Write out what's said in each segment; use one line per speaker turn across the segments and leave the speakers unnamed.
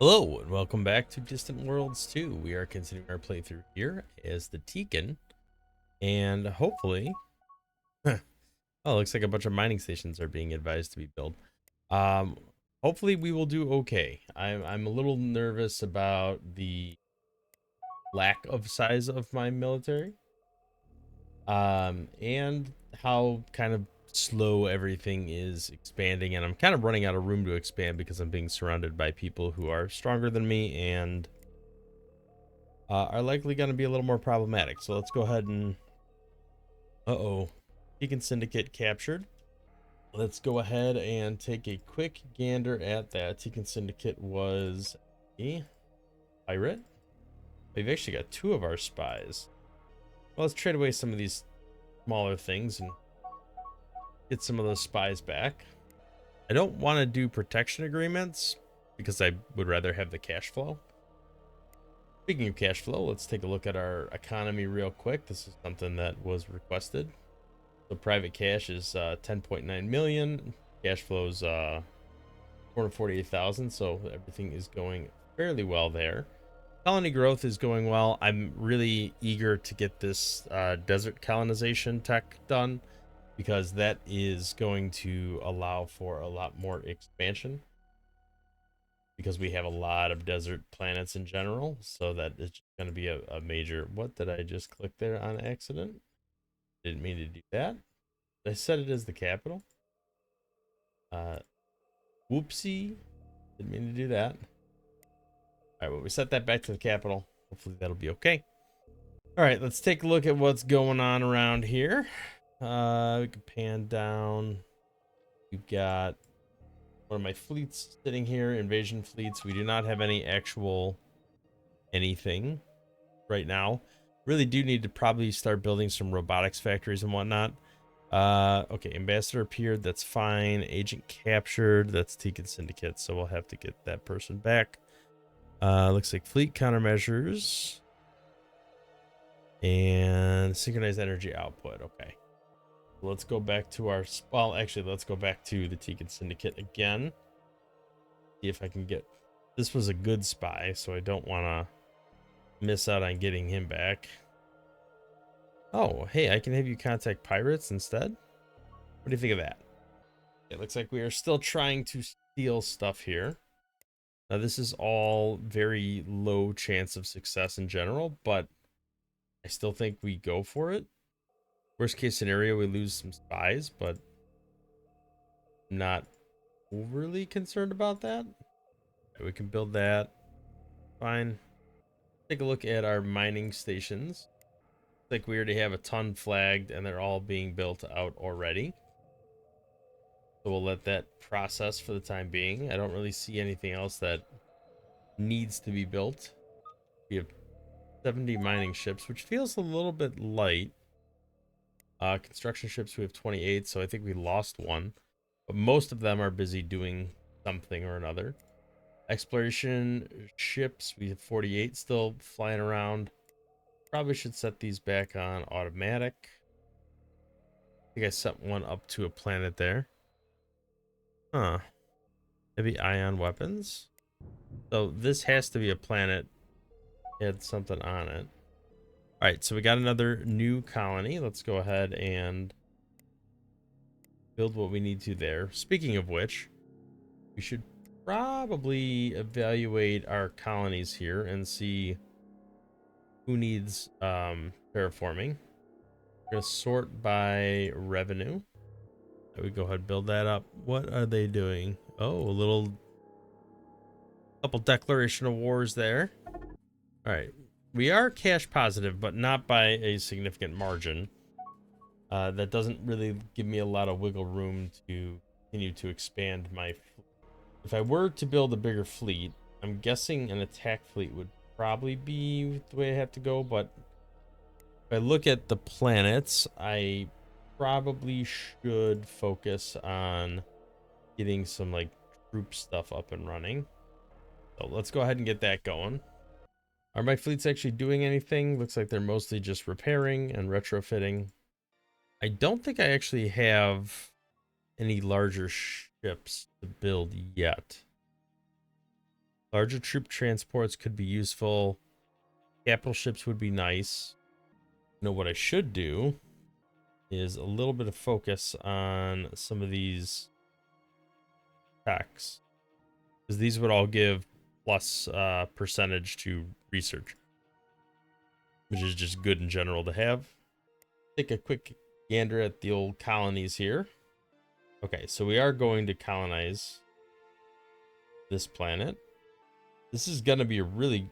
Hello and welcome back to Distant Worlds 2. We are continuing our playthrough here as the Teekan, and hopefully, oh, looks like a bunch of mining stations are being advised to be built. Um, Hopefully we will do okay. I'm a little nervous about the lack of size of my military, and how kind of slow everything is expanding, and I'm kind of running out of room to expand because I'm being surrounded by people who are stronger than me and are likely going to be a little more problematic. So let's go ahead and Teekan Syndicate captured. Let's go ahead and take a quick gander at that. Teekan Syndicate was a pirate. We've actually got two of our spies. Well, let's trade away some of these smaller things and get some of those spies back. I don't want to do protection agreements because I would rather have the cash flow. Speaking of cash flow, let's take a look at our economy real quick. This is something that was requested. So private cash is 10.9 million. Cash flows 448,000. So everything is going fairly well there. Colony growth is going well. I'm really eager to get this desert colonization tech done because that is going to allow for a lot more expansion, because we have a lot of desert planets in general. So that is going to be a major. What did I just click there on accident? Didn't mean to do that. I said it as the capital. Uh, Whoopsie. Didn't mean to do that. All right, well, we set that back to the capital. Hopefully that'll be okay. All right, let's take a look at what's going on around here. We can pan down. We've got one of my fleets sitting here, invasion fleets. We do not have any actual anything right now. Really do need to probably start building some robotics factories and whatnot. Okay, ambassador appeared, that's fine. Agent captured, that's Teekan Syndicate, so we'll have to get that person back. Looks like fleet countermeasures and synchronized energy output. Okay, let's go back to our, well, actually, let's go back to the Teekan Syndicate again. See if I can get, this was a good spy, so I don't want to miss out on getting him back. Oh, hey, I can have you contact pirates instead. What do you think of that? It looks like we are still trying to steal stuff here. Now, this is all very low chance of success in general, but I still think we go for it. Worst case scenario, we lose some spies, but I'm not overly concerned about that. We can build that. Fine. Take a look at our mining stations. Looks like we already have a ton flagged, and they're all being built out already. So we'll let that process for the time being. I don't really see anything else that needs to be built. We have 70 mining ships, which feels a little bit light. Construction ships, we have 28, so I think we lost one. But most of them are busy doing something or another. Exploration ships, we have 48 still flying around. Probably should set these back on automatic. I think I set one up to a planet there. Huh. Heavy ion weapons. So this has to be a planet. It had something on it. All right, so we got another new colony. Let's go ahead and build what we need to there. Speaking of which, we should probably evaluate our colonies here and see who needs terraforming. We're gonna sort by revenue. I would go ahead and build that up. What are they doing? Oh, a little couple declaration of wars there. All right, we are cash positive, but not by a significant margin. That doesn't really give me a lot of wiggle room to continue to expand my fleet. If I were to build a bigger fleet, I'm guessing an attack fleet would probably be the way I have to go, but if I look at the planets, I probably should focus on getting some like troop stuff up and running. So let's go ahead and get that going. Are my fleets actually doing anything? Looks like they're mostly just repairing and retrofitting. I don't think I actually have any larger ships to build yet. Larger troop transports could be useful. Capital ships would be nice. You know what I should do is a little bit of focus on some of these techs, because these would all give plus percentage to research, which is just good in general to have. Take a quick gander at the old colonies here. Okay, so we are going to colonize this planet. This is going to be a really...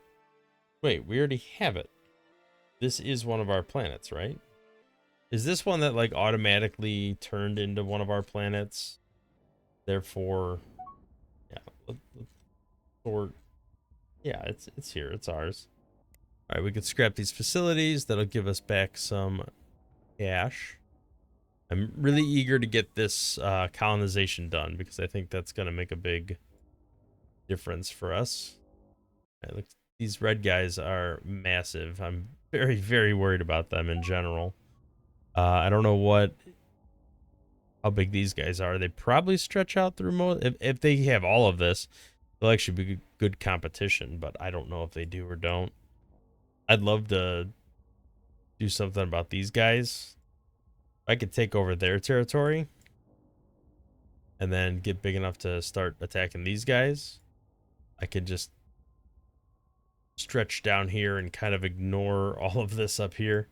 Wait, we already have it. This is one of our planets, right? Is this one that like automatically turned into one of our planets? Therefore, yeah, or yeah, it's here. It's ours. All right, we could scrap these facilities. That'll give us back some cash. I'm really eager to get this colonization done because I think that's going to make a big difference for us. Right, look, these red guys are massive. I'm very, very worried about them in general. I don't know how big these guys are. They probably stretch out through most. If they have all of this, they'll actually be good competition, but I don't know if they do or don't. I'd love to do something about these guys. I could take over their territory and then get big enough to start attacking these guys. I could just stretch down here and kind of ignore all of this up here.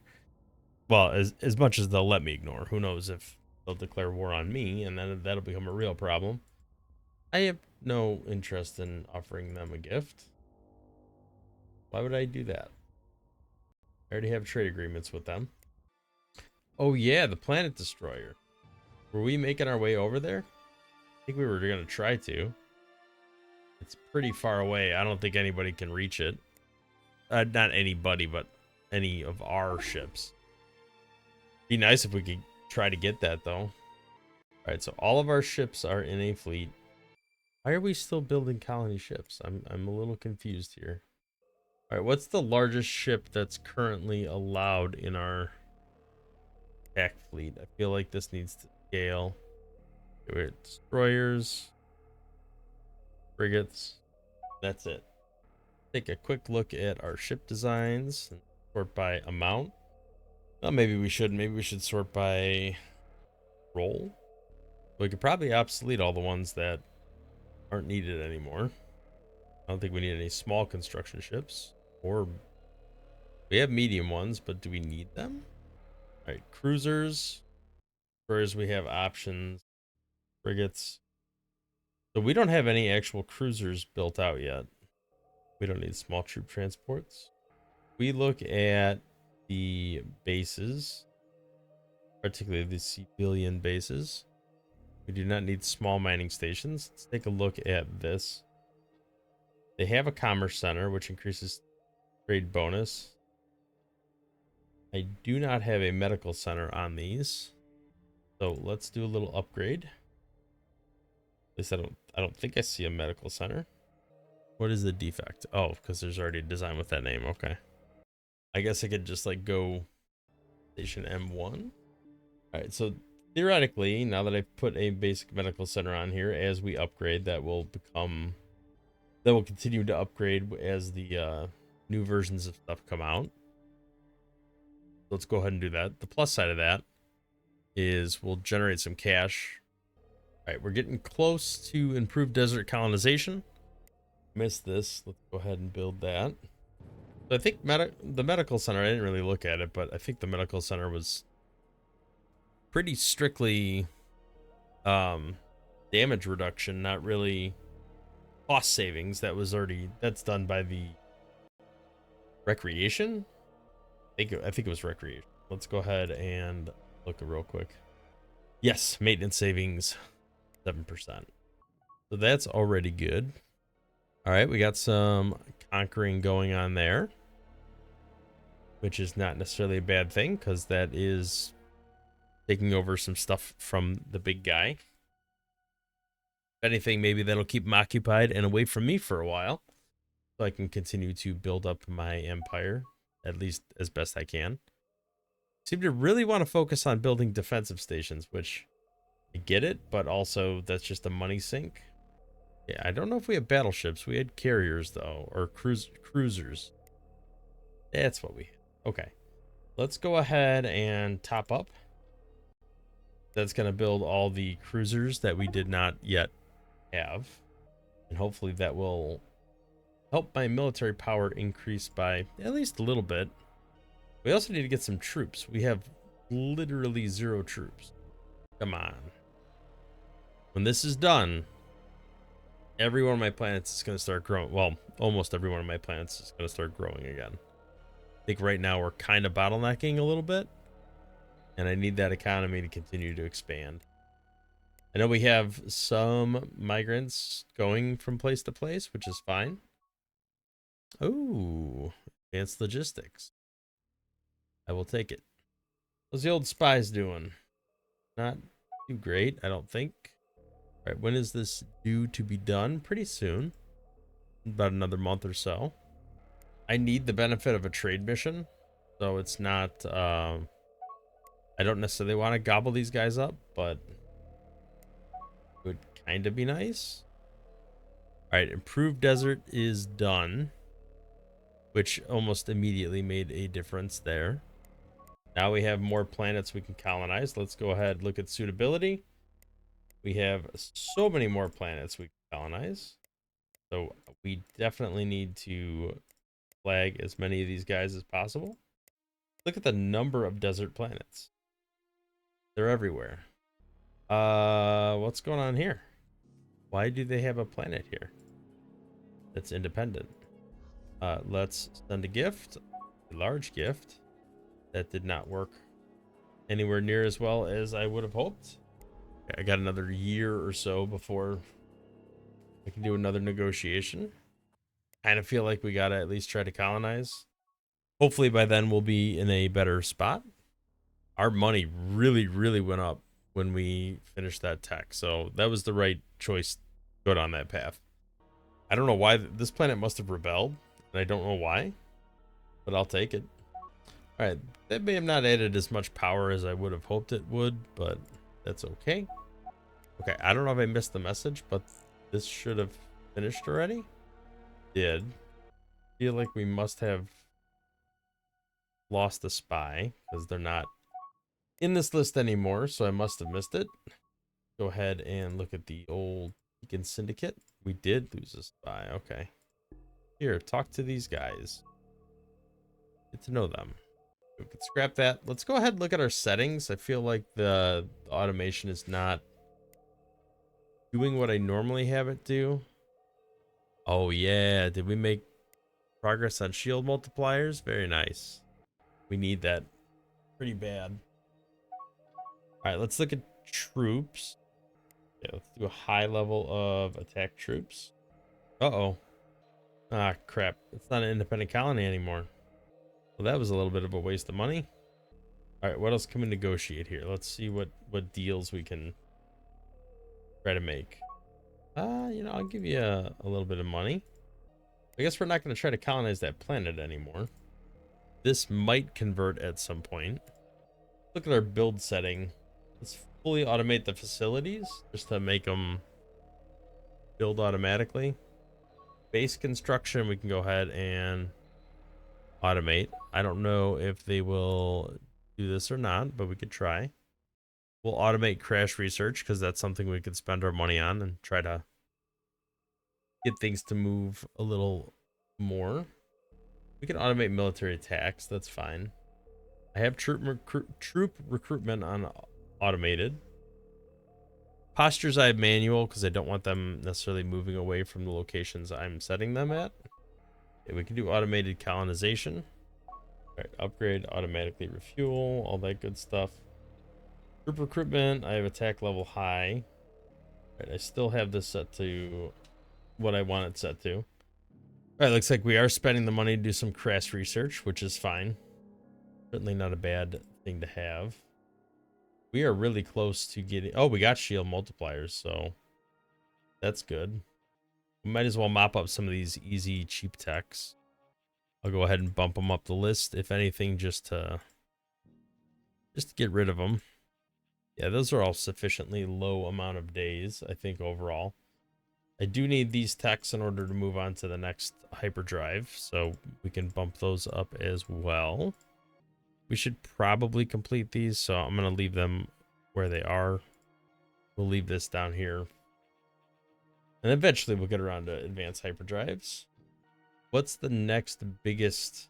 Well, as much as they'll let me ignore. Who knows if they'll declare war on me, and then that'll become a real problem. I have no interest in offering them a gift. Why would I do that? I already have trade agreements with them. Oh yeah, the planet destroyer. Were we making our way over there? I think we were going to try to. It's pretty far away. I don't think anybody can reach it. Not anybody, but any of our ships. Be nice if we could try to get that, though. All right, so all of our ships are in a fleet. Why are we still building colony ships? I'm a little confused here. All right, what's the largest ship that's currently allowed in our attack fleet? I feel like this needs to scale. We're at destroyers, frigates. That's it. Take a quick look at our ship designs and sort by amount. Well, maybe we should. Maybe we should sort by role. We could probably obsolete all the ones that aren't needed anymore. I don't think we need any small construction ships. Or we have medium ones, but do we need them? All right, cruisers. Whereas we have options. Frigates. So we don't have any actual cruisers built out yet. We don't need small troop transports. We look at the bases, particularly the civilian bases. We do not need small mining stations. Let's take a look at this. They have a commerce center, which increases trade bonus. I do not have a medical center on these. So let's do a little upgrade. At least I don't think I see a medical center. What is the defect? Oh, because there's already a design with that name. Okay. I guess I could just like go station M1. All right, so theoretically, now that I've put a basic medical center on here, as we upgrade, that will continue to upgrade as the new versions of stuff come out. Let's go ahead and do that. The plus side of that is we'll generate some cash. All right, we're getting close to improved desert colonization. Missed this. Let's go ahead and build that. So I think the medical center, I didn't really look at it, but I think the medical center was pretty strictly damage reduction, not really cost savings. That's done by the recreation. I think it was recreation. Let's go ahead and look real quick. Yes, maintenance savings 7%. So that's already good. All right, we got some conquering going on there, which is not necessarily a bad thing because that is taking over some stuff from the big guy. If anything, maybe that'll keep him occupied and away from me for a while so I can continue to build up my empire, at least as best I can. Seem to really want to focus on building defensive stations, which I get it, but also that's just a money sink. Yeah, I don't know if we have battleships. We had carriers though, or cruisers. That's what we had. Okay, let's go ahead and top up. That's going to build all the cruisers that we did not yet have. And hopefully that will help my military power increase by at least a little bit. We also need to get some troops. We have literally 0 troops. Come on. When this is done, every one of my planets is going to start growing. Well, almost every one of my planets is going to start growing again. I think right now we're kind of bottlenecking a little bit, and I need that economy to continue to expand. I know we have some migrants going from place to place, which is fine. Oh, advanced logistics. I will take it. How's the old spies doing? Not too great, I don't think. All right, when is this due to be done? Pretty soon. About another month or so. I need the benefit of a trade mission, so it's not I don't necessarily want to gobble these guys up, but it would kind of be nice. All right, improved desert is done, which almost immediately made a difference there. Now we have more planets we can colonize. Let's go ahead and look at suitability. We have so many more planets we can colonize, so we definitely need to flag as many of these guys as possible. Look at the number of desert planets. They're everywhere. What's going on here? Why do they have a planet here that's independent? Let's send a gift, a large gift. That did not work anywhere near as well as I would have hoped. I got another year or so before I can do another negotiation. Kind of feel like we gotta at least try to colonize. Hopefully by then we'll be in a better spot. Our money really, really went up when we finished that tech, so that was the right choice to go down that path. I don't know why this planet must have rebelled, and I don't know why, but I'll take it. All right, that may have not added as much power as I would have hoped it would, but that's okay. Okay, I don't know if I missed the message, but this should have finished already. Did feel like we must have lost a spy because they're not in this list anymore, so I must have missed it. Go ahead and look at the old Teekan syndicate. We did lose a spy. Okay. Here, talk to these guys. Get to know them. We could scrap that. Let's go ahead and look at our settings. I feel like the automation is not doing what I normally have it do. Oh yeah, did we make progress on shield multipliers? Very nice. We need that pretty bad. All right, let's look at troops. Yeah, let's do a high level of attack troops. Uh-oh. Ah, crap. It's not an independent colony anymore. Well, that was a little bit of a waste of money. All right, what else can we negotiate here? Let's see what deals we can try to make. You know, I'll give you a little bit of money. I guess we're not going to try to colonize that planet anymore. This might convert at some point. Look at our build setting. Let's fully automate the facilities just to make them build automatically. Base construction, we can go ahead and automate. I don't know if they will do this or not, but we could try. We'll automate crash research because that's something we could spend our money on and try to get things to move a little more. We can automate military attacks. That's fine. I have troop recruitment on automated. Postures I have manual because I don't want them necessarily moving away from the locations I'm setting them at. Okay, we can do automated colonization. All right, upgrade, automatically refuel, all that good stuff. Troop recruitment, I have attack level high. All right, I still have this set to what I want it set to. All right, looks like we are spending the money to do some crash research, which is fine. Certainly not a bad thing to have. We are really close to getting... Oh, we got shield multipliers, so that's good. We might as well mop up some of these easy, cheap techs. I'll go ahead and bump them up the list, if anything, just to get rid of them. Yeah, those are all sufficiently low amount of days, I think, overall. I do need these techs in order to move on to the next hyperdrive, so we can bump those up as well. We should probably complete these, so I'm going to leave them where they are. We'll leave this down here. And eventually we'll get around to advanced hyperdrives. What's the next biggest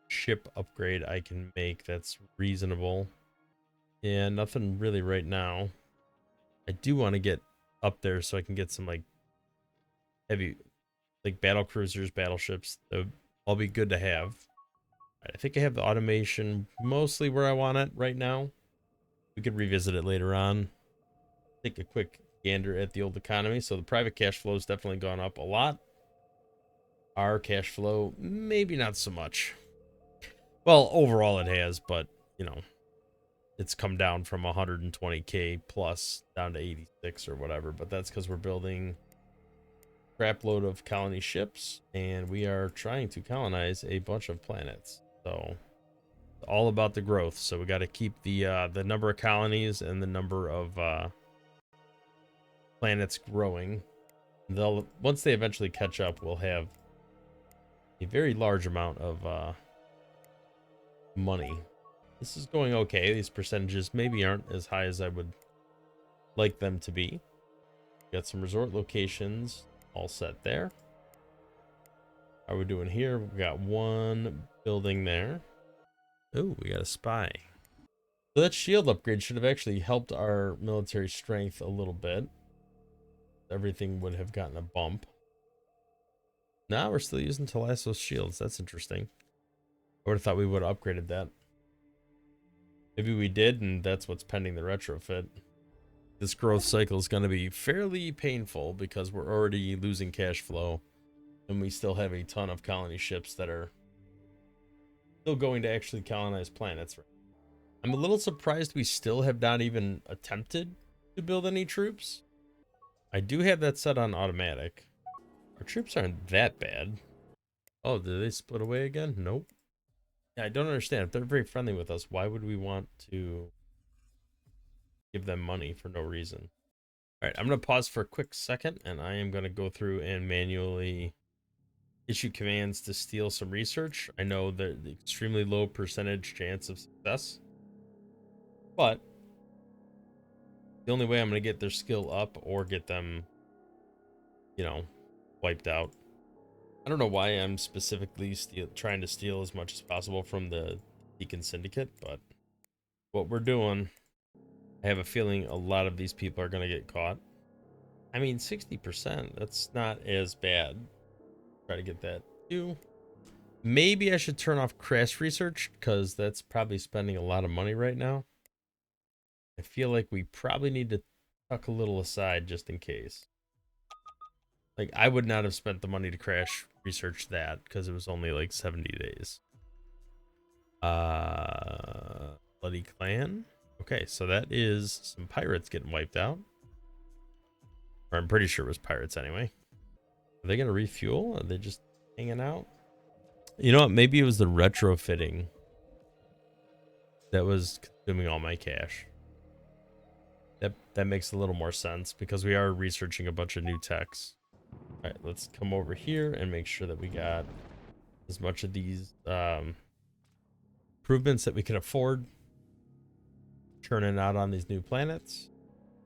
ship upgrade I can make that's reasonable? Yeah, nothing really right now. I do want to get up there so I can get some like heavy, like battle cruisers, battleships. That would all be good to have. I think I have the automation mostly where I want it right now. We could revisit it later on. Take a quick gander at the old economy. So the private cash flow has definitely gone up a lot. Our cash flow, maybe not so much. Well, overall it has, but you know, it's come down from 120k plus down to 86 or whatever. But that's because we're building a crap load of colony ships, and we are trying to colonize a bunch of planets. So it's all about the growth. So we got to keep the number of colonies and the number of planets growing. They'll once they eventually catch up, we'll have a very large amount of money. This is going okay. These percentages maybe aren't as high as I would like them to be. Got some resort locations all set there. How are we doing here? We got one building there. Oh, we got a spy. So that shield upgrade should have actually helped our military strength a little bit. Everything would have gotten a bump. Now we're still using Telasso's shields. That's interesting. I would have thought we would have upgraded that. Maybe we did, and that's what's pending the retrofit. This growth cycle is going to be fairly painful because we're already losing cash flow, and we still have a ton of colony ships that are still going to actually colonize planets. I'm a little surprised we still have not even attempted to build any troops. I do have that set on automatic. Our troops aren't that bad. Oh, did they split away again? Nope. Yeah, I don't understand. If they're very friendly with us, why would we want to give them money for no reason? All right, I'm going to pause for a quick second, and I am going to go through and manually issue commands to steal some research. I know the extremely low percentage chance of success, but the only way I'm going to get their skill up or get them, you know, wiped out. I don't know why I'm specifically trying to steal as much as possible from the Teekan Syndicate, but what we're doing, I have a feeling a lot of these people are going to get caught. I mean, 60%, that's not as bad. Try to get that too. Maybe I should turn off crash research because that's probably spending a lot of money right now. I feel like we probably need to tuck a little aside just in case. Like, I would not have spent the money to crash research that because it was only like 70 days. Bloody Clan. Okay, so that is some pirates getting wiped out. Or I'm pretty sure it was pirates anyway. Are they going to refuel? Are they just hanging out? You know what? Maybe it was the retrofitting that was consuming all my cash. That makes a little more sense because we are researching a bunch of new techs. All right, let's come over here and make sure that we got as much of these improvements that we can afford churning out on these new planets.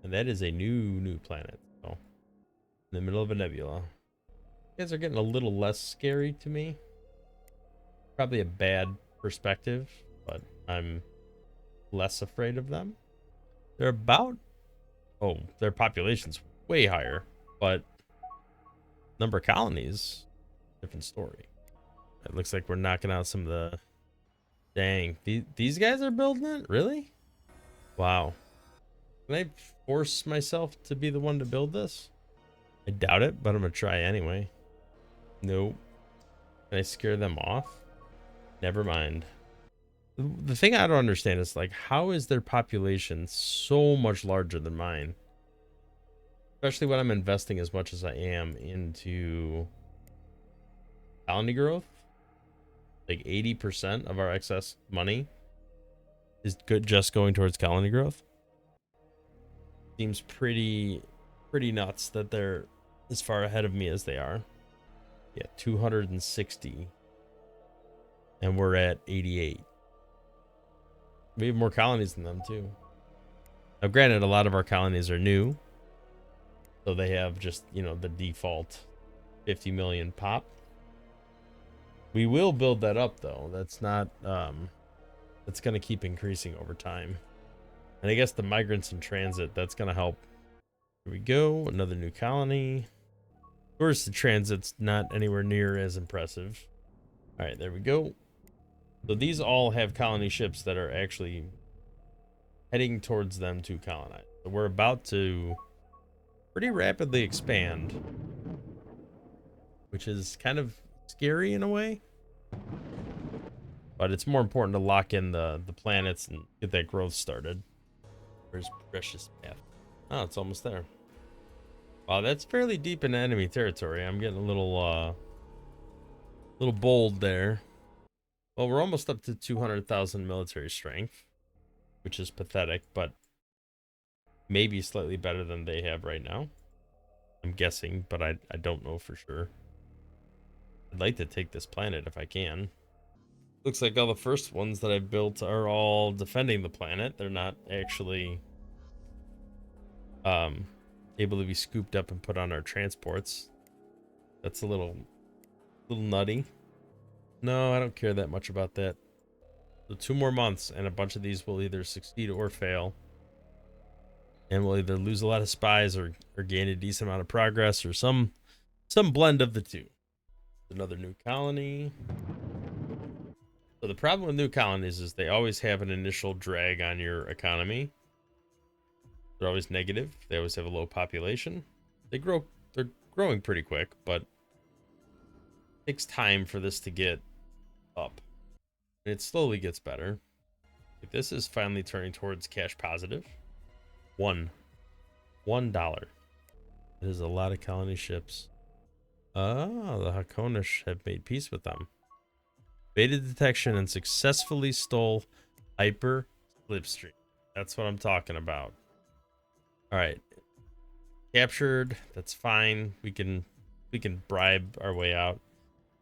And that is a new planet. So, in the middle of a nebula. You guys are getting a little less scary to me. Probably a bad perspective, but I'm less afraid of them. They're about... Oh, their population's way higher, but number of colonies, different story. It looks like we're knocking out some of the... Dang, these guys are building it? Really? Wow. Can I force myself to be the one to build this? I doubt it, but I'm gonna try anyway. Nope. Can I scare them off? Never mind. The thing I don't understand is, like, how is their population so much larger than mine? Especially when I'm investing as much as I am into colony growth. Like 80% of our excess money is good just going towards colony growth. Seems pretty nuts that they're as far ahead of me as they are. Yeah, 260. And we're at 88. We have more colonies than them, too. Now, granted, a lot of our colonies are new. So they have just, you know, the default 50 million pop. We will build that up, though. That's not, that's going to keep increasing over time. And I guess the migrants in transit, that's going to help. Here we go. Another new colony. Of course, the transit's not anywhere near as impressive. All right, there we go. So these all have colony ships that are actually heading towards them to colonize. So we're about to pretty rapidly expand, which is kind of scary in a way. But it's more important to lock in the planets and get that growth started. Where's Precious Path? Oh, it's almost there. Wow, that's fairly deep in enemy territory. I'm getting a little bold there. Well, we're almost up to 200,000 military strength, which is pathetic, but maybe slightly better than they have right now. I'm guessing, but I don't know for sure. I'd like to take this planet if I can. Looks like all the first ones that I've built are all defending the planet. They're not actually able to be scooped up and put on our transports. That's a little nutty. No, I don't care that much about that. So 2 more months and a bunch of these will either succeed or fail. And we'll either lose a lot of spies or gain a decent amount of progress, or some blend of the two. Another new colony. So the problem with new colonies is they always have an initial drag on your economy. They're always negative. They always have a low population. They're growing pretty quick, but it takes time for this to get up. And it slowly gets better. Like, this is finally turning towards cash positive. $1. That is a lot of colony ships. Ah, the Hakonish have made peace with them. Evaded detection and successfully stole hyper slipstream. That's what I'm talking about. All right, captured. That's fine. We can bribe our way out.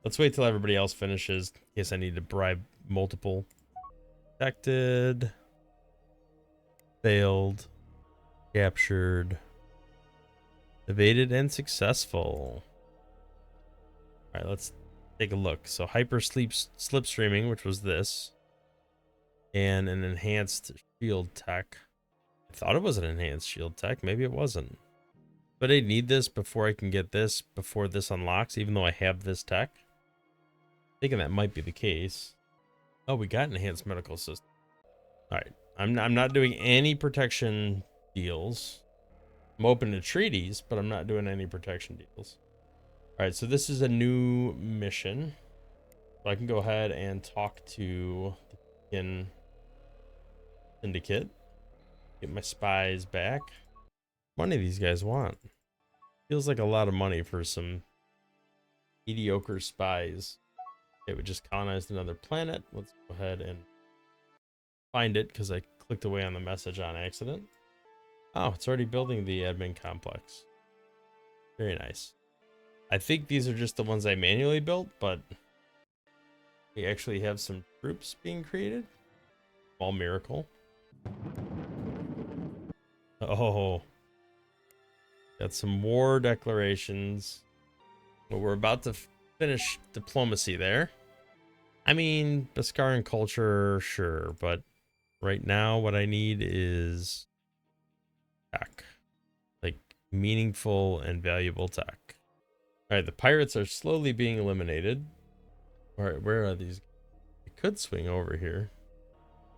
Let's wait till everybody else finishes in case I need to bribe multiple. Detected. Failed. Captured. Evaded and successful. All right, let's take a look. So hyper slipstreaming, which was this, and an enhanced shield tech. I thought it was an enhanced shield tech. Maybe it wasn't. But I need this before I can get this, before this unlocks, even though I have this tech. Thinking that might be the case. Oh, we got an enhanced medical system. All right, I'm not doing any protection deals. I'm open to treaties, but I'm not doing any protection deals. All right, so this is a new mission. So I can go ahead and talk to the Teekan syndicate. Get my spies back. Money these guys want. Feels like a lot of money for some mediocre spies. Okay, we just colonized another planet. Let's go ahead and find it because I clicked away on the message on accident. Oh, it's already building the admin complex. Very nice. I think these are just the ones I manually built, but we actually have some troops being created. Small miracle. Oh, got some war declarations. But we're about to finish diplomacy there. I mean, Beskarian culture, sure, but right now what I need is tech. Like, meaningful and valuable tech. All right, the pirates are slowly being eliminated. All right, where are these? I could swing over here.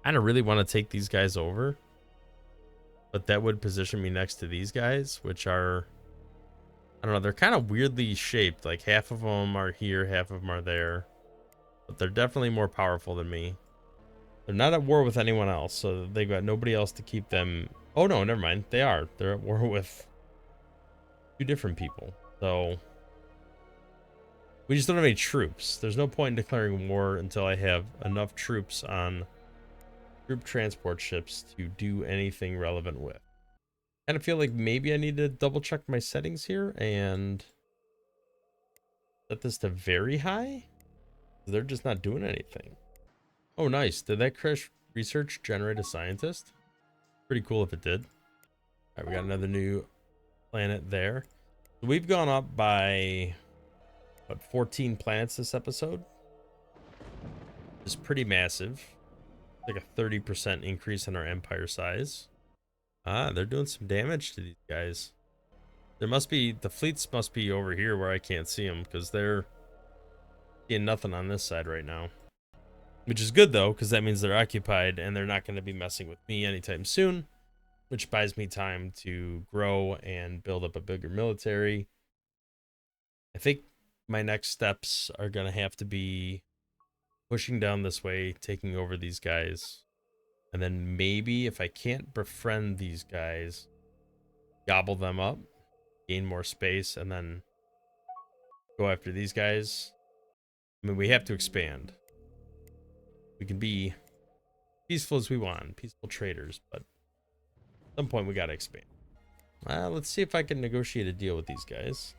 I don't really want to take these guys over, but that would position me next to these guys, which are, I don't know, they're kind of weirdly shaped. Like half of them are here, half of them are there, but they're definitely more powerful than me. They're not at war with anyone else, so they've got nobody else to keep them. Oh no, never mind. They are. They're at war with 2 different people. So we just don't have any troops. There's no point in declaring war until I have enough troops on troop transport ships to do anything relevant with. kind of feel like maybe I need to double check my settings here and set this to very high. They're just not doing anything. Oh, nice. Did that crash research generate a scientist? Pretty cool if it did. All right, we got another new planet there. So we've gone up by, what, 14 planets this episode. It's pretty massive. Like a 30% increase in our empire size. Ah, they're doing some damage to these guys. There must be, the fleets must be over here where I can't see them because they're seeing nothing on this side right now. Which is good though, because that means they're occupied and they're not going to be messing with me anytime soon, which buys me time to grow and build up a bigger military. I think my next steps are going to have to be pushing down this way, taking over these guys. And then maybe if I can't befriend these guys, gobble them up, gain more space, and then go after these guys. I mean, we have to expand. We can be peaceful as we want, peaceful traders, but at some point we got to expand. Let's see if I can negotiate a deal with these guys.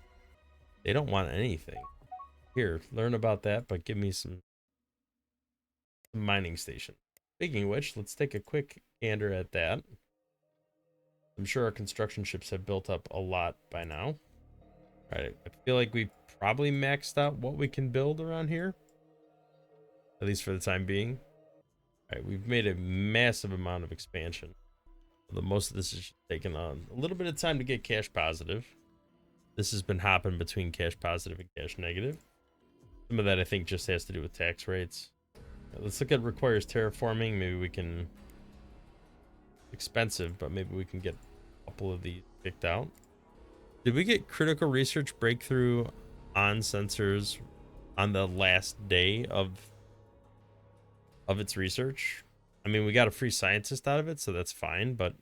They don't want anything. Here, learn about that, but give me some mining station. Speaking of which, let's take a quick gander at that. I'm sure our construction ships have built up a lot by now. All right, I feel like we've probably maxed out what we can build around here, at least for the time being. All right, we've made a massive amount of expansion. Although most of this is taking on a little bit of time to get cash positive. This has been hopping between cash positive and cash negative. Some of that I think just has to do with tax rates. Let's look at requires terraforming. Maybe we can, expensive, but maybe we can get a couple of these picked out. Did we get critical research breakthrough on sensors on the last day of its research? I mean, we got a free scientist out of it, so that's fine, but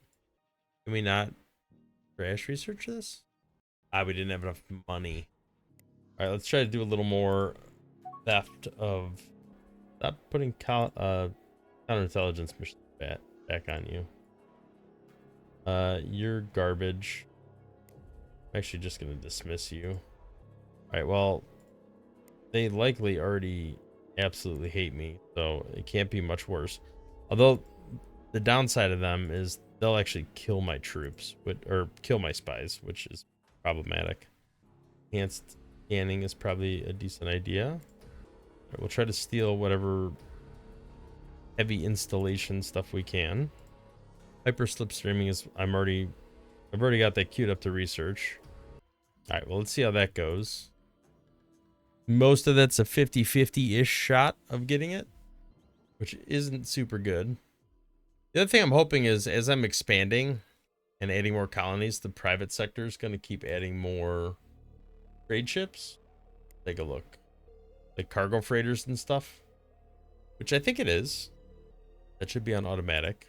can we not crash research this? We didn't have enough money. All right, let's try to do a little more theft of... Stop putting counterintelligence missions back on you. You're garbage. I'm actually just going to dismiss you. All right, well, they likely already absolutely hate me, so it can't be much worse. Although the downside of them is they'll actually kill my troops, or kill my spies, which is problematic. Enhanced scanning is probably a decent idea. Right, we'll try to steal whatever heavy installation stuff we can. Hyper slipstreaming is I've already got that queued up to research. All right, well, let's see how that goes. Most of that's a 50-50-ish shot of getting it, which isn't super good. The other thing I'm hoping is as I'm expanding and adding more colonies, the private sector is going to keep adding more trade ships. Take a look. Like cargo freighters and stuff, which I think it is. That should be on automatic.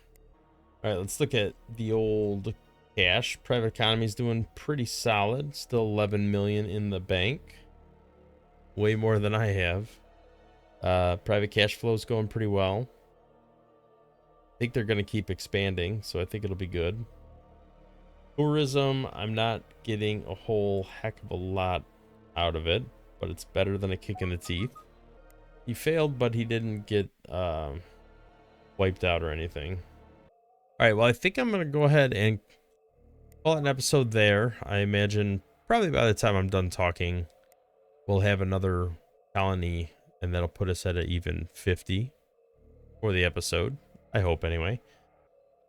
All right, let's look at the old cash. Private economy is doing pretty solid. Still 11 million in the bank. Way more than I have. Private cash flow is going pretty well. I think they're going to keep expanding, so I think it'll be good. Tourism, I'm not getting a whole heck of a lot out of it, but it's better than a kick in the teeth. He failed, but he didn't get wiped out or anything. All right, well, I think I'm going to go ahead and call it an episode there. I imagine probably by the time I'm done talking, we'll have another colony, and that'll put us at an even 50 for the episode. I hope, anyway.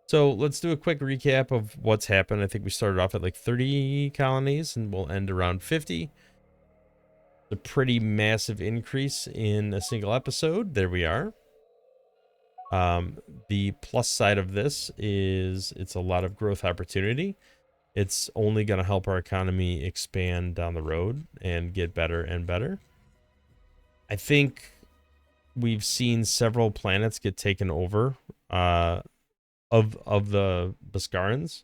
So let's do a quick recap of what's happened. I think we started off at like 30 colonies, and we'll end around 50. A pretty massive increase in a single episode. There we are. The plus side of this is it's a lot of growth opportunity. It's only going to help our economy expand down the road and get better and better. I think we've seen several planets get taken over of the Beskarians.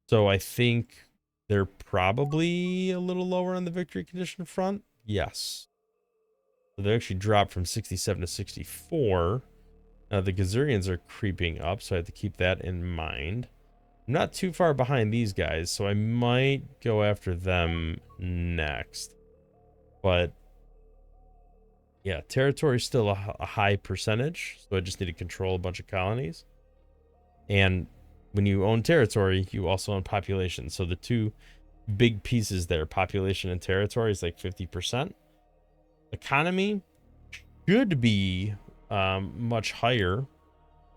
So I think they're probably a little lower on the victory condition front. Yes. So they actually dropped from 67 to 64. The Gazurians are creeping up, so I have to keep that in mind. I'm not too far behind these guys, so I might go after them next. But yeah, territory is still a high percentage, so I just need to control a bunch of colonies. And when you own territory, you also own population. So the two big pieces there, population and territory, is like 50%. Economy should be much higher,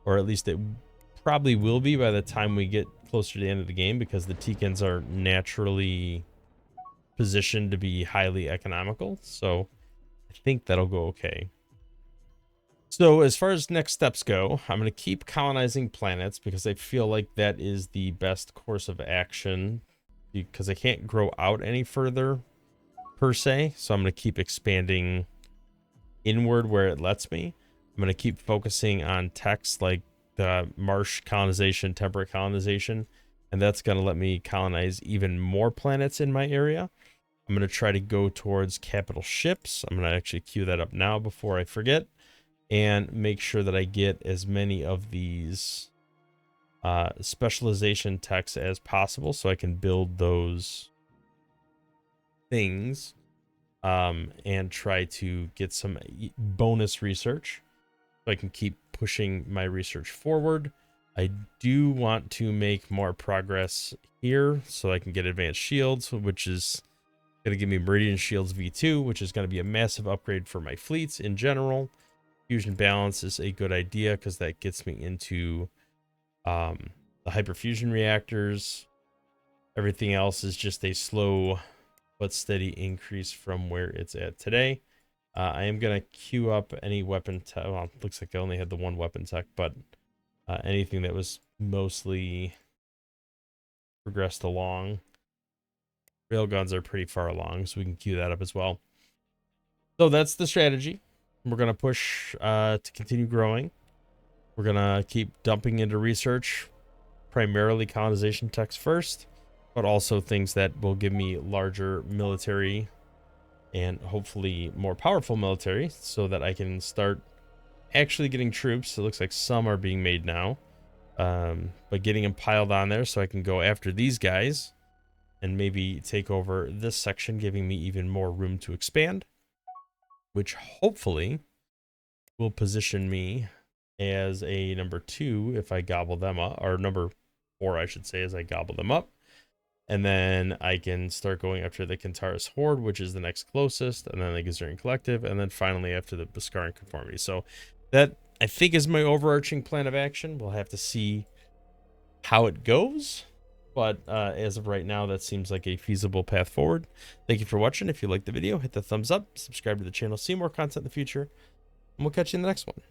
or at least it probably will be by the time we get closer to the end of the game, because the Teekans are naturally positioned to be highly economical. So I think that'll go okay. So as far as next steps go, I'm going to keep colonizing planets because I feel like that is the best course of action, because I can't grow out any further per se. So I'm going to keep expanding inward where it lets me. I'm going to keep focusing on techs like the marsh colonization, temperate colonization, and that's going to let me colonize even more planets in my area. I'm going to try to go towards capital ships. I'm going to actually queue that up now before I forget, and make sure that I get as many of these specialization techs as possible so I can build those things, and try to get some bonus research so I can keep pushing my research forward. I do want to make more progress here so I can get advanced shields, which is going to give me Meridian Shields V2, which is going to be a massive upgrade for my fleets in general. Fusion balance is a good idea because that gets me into the hyperfusion reactors. Everything else is just a slow but steady increase from where it's at today. I am going to queue up any weapon tech. Well, looks like I only had the one weapon tech, but anything that was mostly progressed along. Railguns are pretty far along, so we can queue that up as well. So that's the strategy. We're going to push to continue growing. We're going to keep dumping into research, primarily colonization techs first, but also things that will give me larger military and hopefully more powerful military so that I can start actually getting troops. It looks like some are being made now, but getting them piled on there so I can go after these guys and maybe take over this section, giving me even more room to expand, which hopefully will position me as a number 2 if I gobble them up, or number 4 I should say, as I gobble them up. And then I can start going after the Kentaris Horde, which is the next closest, and then the Gazarian Collective, and then finally after the Beskarian Conformity. So that, I think, is my overarching plan of action. We'll have to see how it goes, but as of right now, that seems like a feasible path forward. Thank you for watching. If you liked the video, hit the thumbs up, subscribe to the channel, see more content in the future, and we'll catch you in the next one.